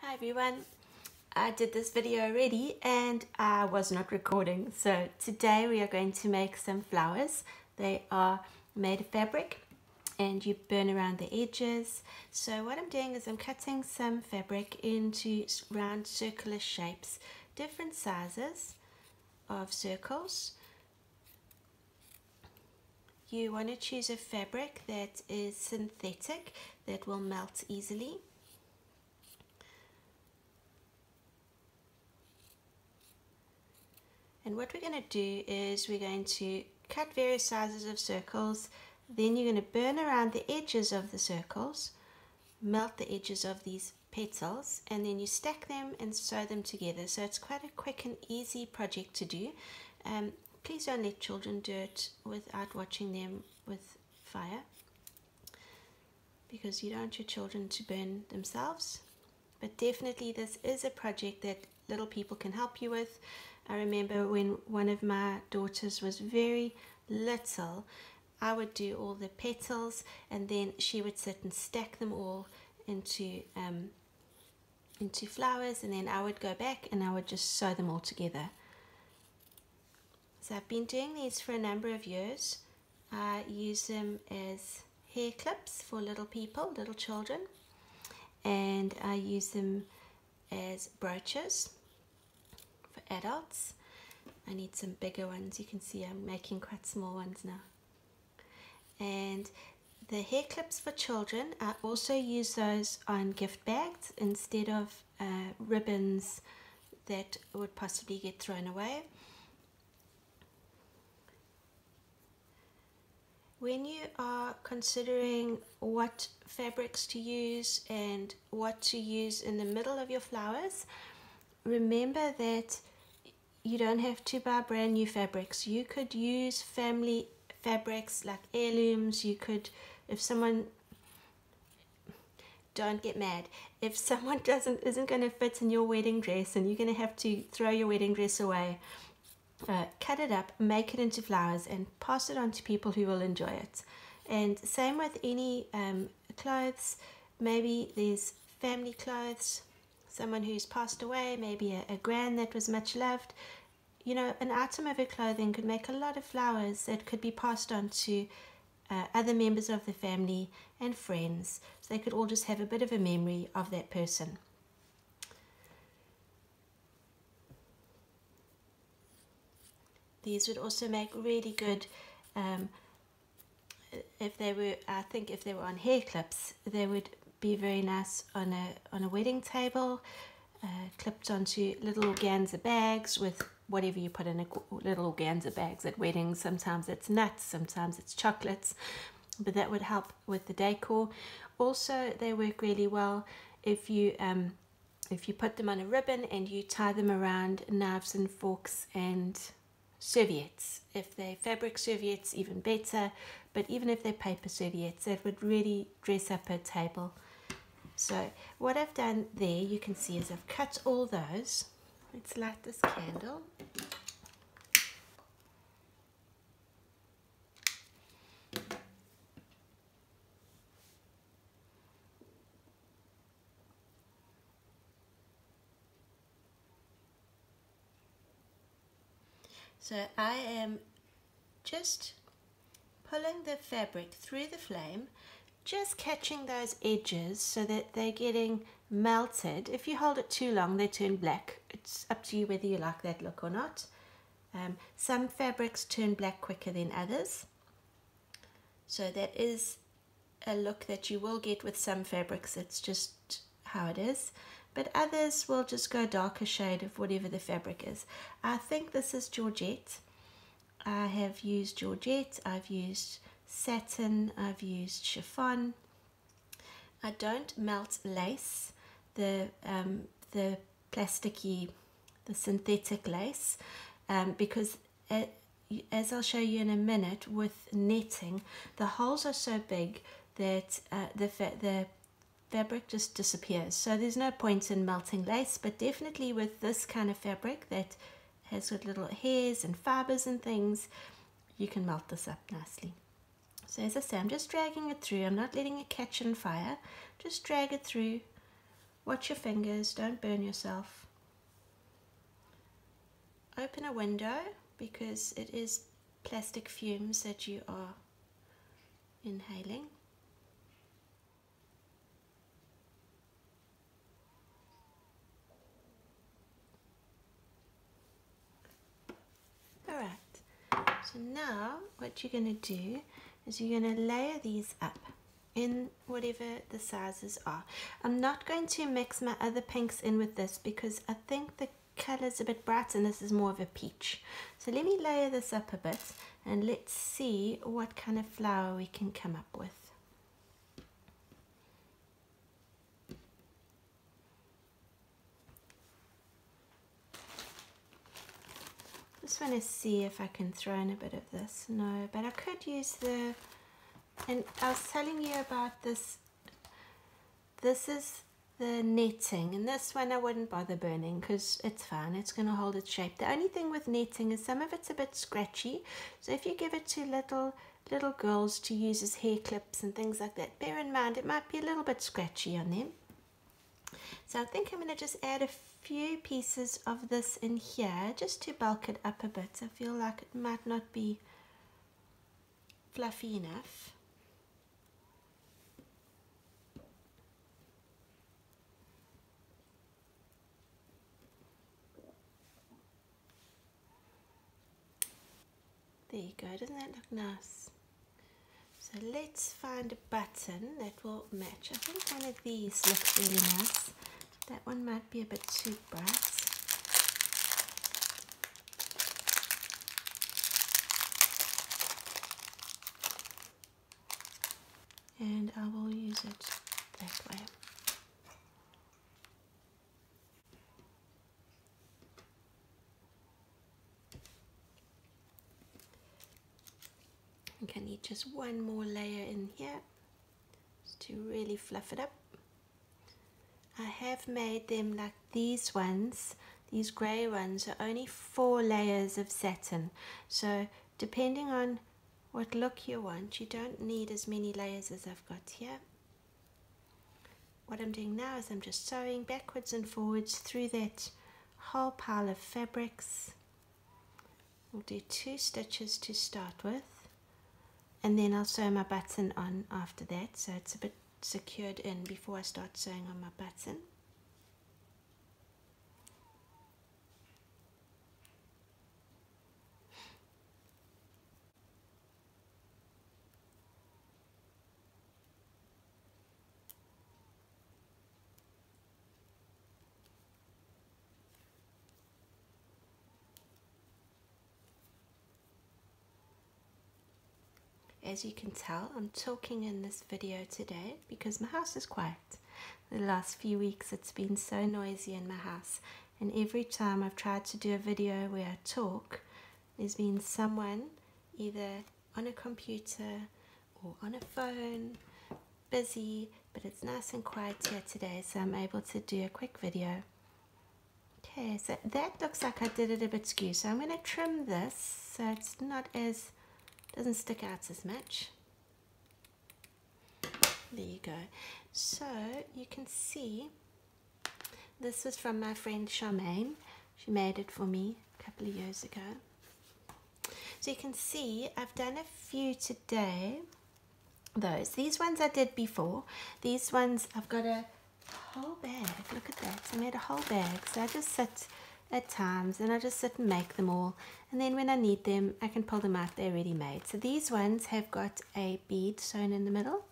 Hi everyone, I did this video already and I was not recording, so today we are going to make some flowers. They are made of fabric and you burn around the edges. So what I'm doing is I'm cutting some fabric into round circular shapes, different sizes of circles. You want to choose a fabric that is synthetic, that will melt easily. And what we're going to do is we're going to cut various sizes of circles, then you're going to burn around the edges of the circles, melt the edges of these petals, and then you stack them and sew them together. So it's quite a quick and easy project to do. Please don't let children do it without watching them with fire, because you don't want your children to burn themselves. But definitely this is a project that little people can help you with. I remember when one of my daughters was very little, I would do all the petals and then she would sit and stack them all into flowers, and then I would go back and I would just sew them all together. So I've been doing these for a number of years. I use them as hair clips for little people, little children, and I use them as brooches for adults. I need some bigger ones. You can see I'm making quite small ones now. And the hair clips for children, I also use those on gift bags instead of ribbons that would possibly get thrown away. When you are considering what fabrics to use and what to use in the middle of your flowers, remember that you don't have to buy brand new fabrics. You could use family fabrics like heirlooms. You could, if someone, don't get mad, if someone isn't going to fit in your wedding dress and you're going to have to throw your wedding dress away, cut it up, make it into flowers and pass it on to people who will enjoy it. And same with any clothes. Maybe there's family clothes, someone who's passed away, maybe a gran that was much loved. You know, an item of her clothing could make a lot of flowers that could be passed on to other members of the family and friends, so they could all just have a bit of a memory of that person. These would also make really good, if they were, I think if they were on hair clips, they would be very nice on a wedding table, clipped onto little organza bags with whatever you put in little organza bags at weddings. Sometimes it's nuts, sometimes it's chocolates, but that would help with the decor. Also, they work really well if you put them on a ribbon and you tie them around knives and forks and serviettes. If they're fabric serviettes, even better, but even if they're paper serviettes, that would really dress up a table. So what I've done there, you can see, is I've cut all those. Let's light this candle. So I am just pulling the fabric through the flame, just catching those edges so that they're getting melted. If you hold it too long, they turn black. It's up to you whether you like that look or not. Some fabrics turn black quicker than others. So that is a look that you will get with some fabrics. It's just how it is. But others will just go darker shade of whatever the fabric is. I think this is Georgette. I have used Georgette, I've used satin, I've used chiffon. I don't melt lace, the plasticky, the synthetic lace, because as I'll show you in a minute with netting, the holes are so big that the fabric just disappears. So there's no point in melting lace, but definitely with this kind of fabric that has got little hairs and fibers and things, you can melt this up nicely. So as I say, I'm just dragging it through. I'm not letting it catch on fire. Just drag it through Watch your fingers, don't burn yourself. Open a window because it is plastic fumes that you are inhaling. Alright, so now what you're going to do is you're going to layer these up in whatever the sizes are. I'm not going to mix my other pinks in with this because I think the color's a bit bright and this is more of a peach. So let me layer this up a bit and let's see what kind of flower we can come up with. Just want to see if I can throw in a bit of this. No, but I could use the, and I was telling you about this. This is the netting, and this one I wouldn't bother burning because it's fine, it's going to hold its shape. The only thing with netting is some of it's a bit scratchy, so if you give it to little girls to use as hair clips and things like that, bear in mind it might be a little bit scratchy on them. So I think I'm going to just add a few pieces of this in here just to bulk it up a bit. I feel like it might not be fluffy enough. There you go, doesn't that look nice? So let's find a button that will match. I think one of these looks really nice. That one might be a bit too bright. And I will use it that way. I think I need just one more layer in here just to really fluff it up. I have made them like these ones. These grey ones are only 4 layers of satin. So depending on what look you want, you don't need as many layers as I've got here. What I'm doing now is I'm just sewing backwards and forwards through that whole pile of fabrics. We'll do 2 stitches to start with, and then I'll sew my button on after that, so it's a bit secured in before I start sewing on my button. As you can tell, I'm talking in this video today because my house is quiet. The last few weeks it's been so noisy in my house, and every time I've tried to do a video where I talk, there's been someone either on a computer or on a phone, busy, but it's nice and quiet here today, so I'm able to do a quick video. Okay, so that looks like I did it a bit skew, so I'm going to trim this so it's not as, doesn't stick out as much. There you go. So you can see this was from my friend Charmaine. She made it for me a couple of years ago. So you can see I've done a few today. These ones I did before. These ones I've got a whole bag. Look at that. I made a whole bag. So I just sit at times and I just sit and make them all, and then when I need them I can pull them out. They're ready made. So these ones have got a bead sewn in the middle,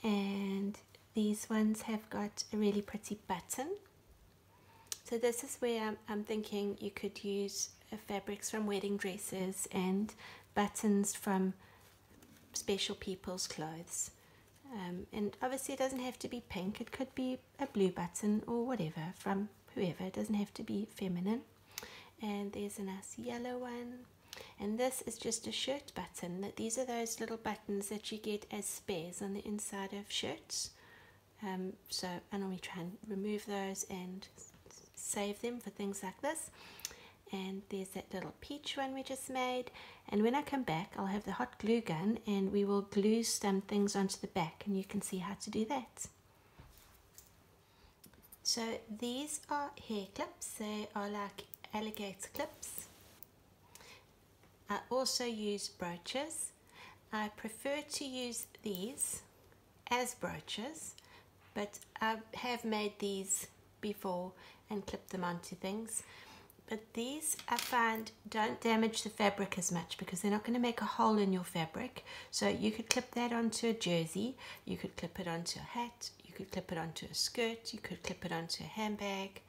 and these ones have got a really pretty button. So this is where I'm thinking you could use fabrics from wedding dresses and buttons from special people's clothes. And obviously it doesn't have to be pink, it could be a blue button or whatever from whoever, it doesn't have to be feminine. And there's a nice yellow one, and this is just a shirt button. These are those little buttons that you get as spares on the inside of shirts. So I normally try and remove those and save them for things like this. and there's that little peach one we just made. And when I come back, I'll have the hot glue gun and we will glue some things onto the back, and you can see how to do that. So these are hair clips. They are like alligator clips. I also use brooches. I prefer to use these as brooches, but I have made these before and clipped them onto things. But these I find don't damage the fabric as much because they're not going to make a hole in your fabric. So you could clip that onto a jersey, you could clip it onto a hat, you could clip it onto a skirt, you could clip it onto a handbag,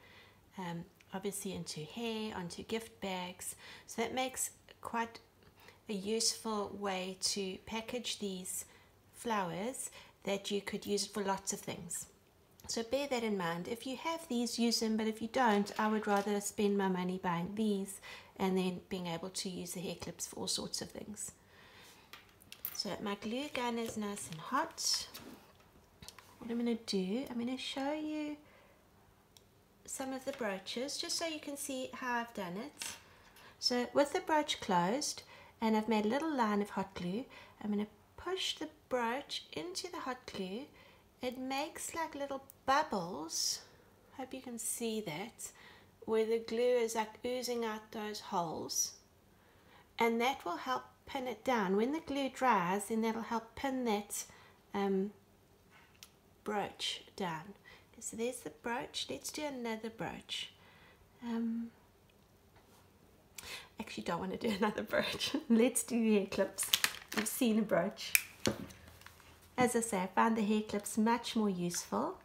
obviously into hair, onto gift bags. So that makes quite a useful way to package these flowers that you could use for lots of things. So bear that in mind. If you have these, use them, but if you don't, I would rather spend my money buying these and then being able to use the hair clips for all sorts of things. So my glue gun is nice and hot. What I'm going to do, I'm going to show you some of the brooches just so you can see how I've done it. So with the brooch closed, and I've made a little line of hot glue, I'm going to push the brooch into the hot glue. It makes like little bubbles, hope you can see that, where the glue is like oozing out those holes, and that will help pin it down. When the glue dries, then that'll help pin that brooch down. Okay, so there's the brooch. Let's do another brooch. Actually don't want to do another brooch. Let's do hair clips. You've seen a brooch. As I say, I found the hair clips much more useful.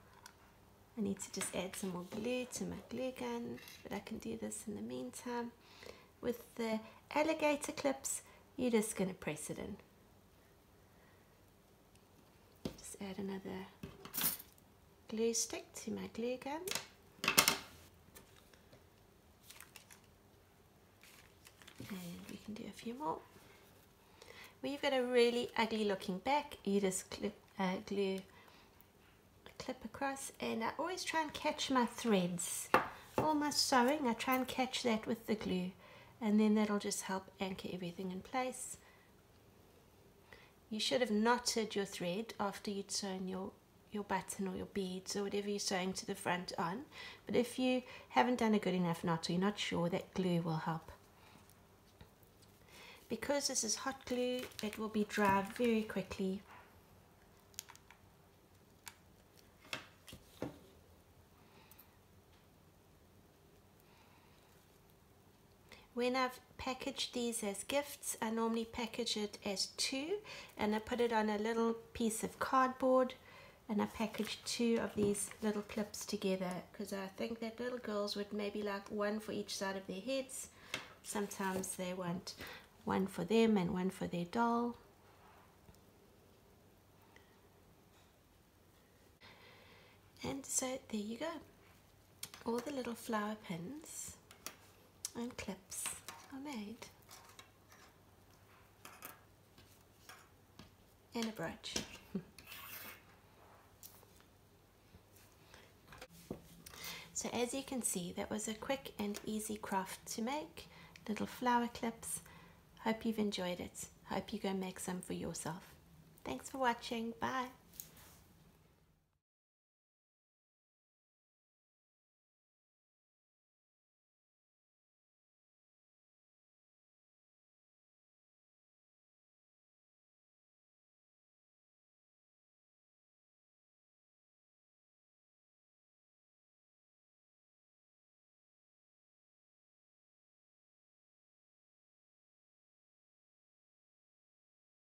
I need to just add some more glue to my glue gun, but I can do this in the meantime. With the alligator clips, you're just going to press it in. Just add another glue stick to my glue gun. And we can do a few more. When you've got a really ugly looking back, you just glue a clip across, and I always try and catch my threads. All my sewing, I try and catch that with the glue, and then that'll just help anchor everything in place. You should have knotted your thread after you'd sewn your button or your beads or whatever you're sewing to the front on, but if you haven't done a good enough knot or you're not sure, that glue will help. Because this is hot glue, it will be dry very quickly. When I've packaged these as gifts, I normally package it as 2, and I put it on a little piece of cardboard, and I package 2 of these little clips together because I think that little girls would maybe like one for each side of their heads. Sometimes they want one for them and one for their doll. And so there you go. All the little flower pins and clips are made. And a brooch. So as you can see, that was a quick and easy craft to make. Little flower clips. Hope you've enjoyed it. Hope you go make some for yourself. Thanks for watching. Bye.